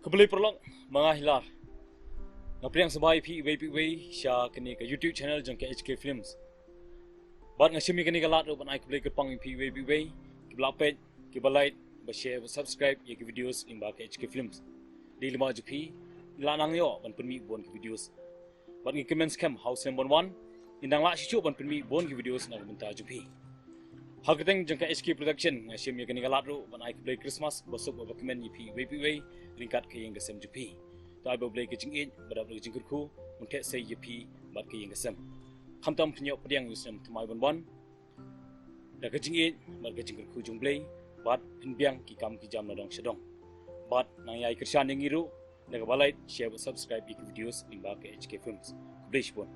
Kembali perlong mga Hilar. Ngapriang sabay PWPW siya kini ke YouTube channel jang ke HK Films. Bat ngasimi kini kalat do banai kembali ke pang PWPW, ke blapet, ke balait, ba share, ba subscribe ye ke videos imba ke HK Films. Di lima jupi lanang yo ban penmi bon ke videos. Bat ngi comments kem house number 1 indang la sicu ban penmi bon ke videos na benta jupi. Hal keteng jangka HK Production ngasim ye kini kalat do banai kembali Christmas besok ba komen ye PWPW ringkat ke yang kesem jupi. Tai ba blai ke jingin badap ke jingkurku untuk say ye pi bat ke yang kesem. Khamtam penyok pediang yusam temai bon da ke jingin bat ke jingkurku jung blai bat pinbiang ki kam ki jam nadong sedong. Bat nang yai kersan yang iru da ke balai share subscribe ke videos imba ke HK Films. Kublish pun.